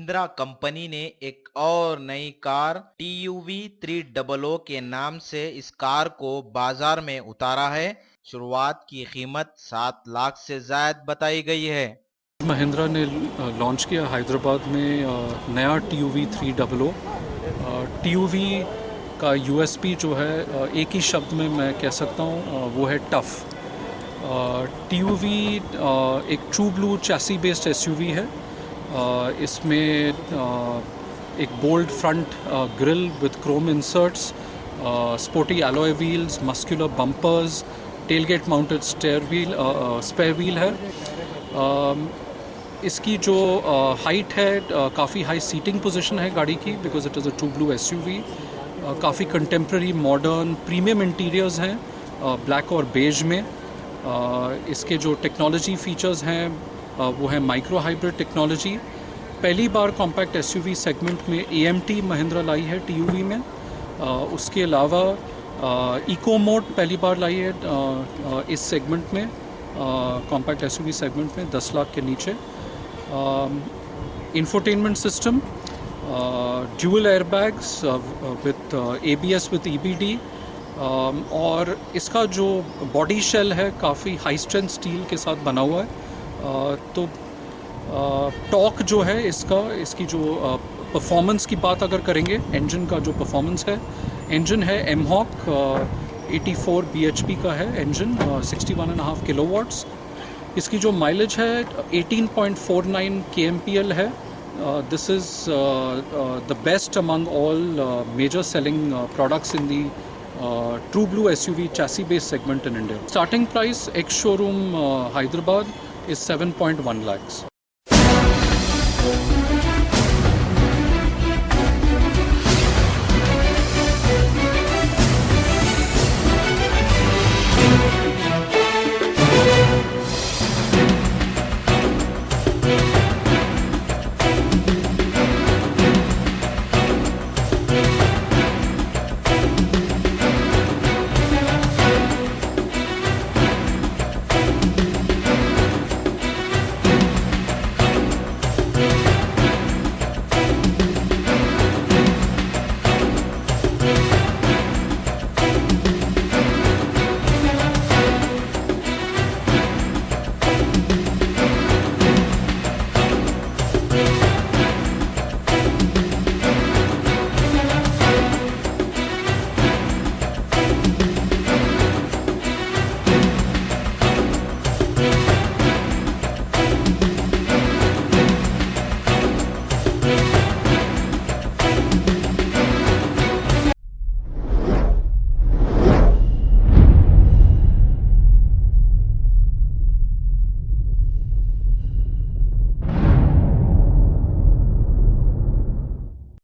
Mahindra company ने एक और नई कार TUV 300 के नाम से इस कार को बाजार में उतारा है। शुरुआत की कीमत 7 लाख से ज्यादा बताई गई है। महिंद्रा ने लॉन्च किया हैदराबाद में नया TUV 300। TUV का USP जो है एक ही शब्द में मैं कह सकता हूँ, वो है टफ़। TUV एक true blue chassis based SUV है। इसमें एक bold front grille with Chrome inserts, sporty alloy wheels, muscular bumpers, tailgate mounted spare wheel है। इसकी जो हाइट है, काफ़ी हाई सीटिंग पोजीशन है गाड़ी की, because it is a true blue SUV। काफ़ी कंटेम्प्रेरी मॉडर्न प्रीमियम इंटीरियर्स हैं ब्लैक और बेज में। इसके जो टेक्नोलॉजी फीचर्स हैं वो है माइक्रो हाइब्रिड टेक्नोलॉजी। पहली बार कॉम्पैक्ट SUV सेगमेंट में AMT महिंद्रा लाई है TUV में। उसके अलावा इको मोड पहली बार लाई है इस सेगमेंट में, कॉम्पैक्ट SUV सेगमेंट में 10 लाख के नीचे। Infotainment system, dual airbags with ABS with EBD, और इसका जो बॉडी शेल है काफ़ी हाई स्ट्रेंथ स्टील के साथ बना हुआ है। तो टॉर्क जो है इसकी जो परफॉर्मेंस की बात अगर करेंगे, इंजन का जो परफॉर्मेंस है, इंजन है एमहॉक 84 bhp का है इंजन, 61.5 किलोवाट्स। इसकी जो माइलेज है 18.49 kmpl है। This is the best among all major selling products in the true blue SUV chassis based segment in India. Starting price ex showroom Hyderabad is 7.1 lakhs.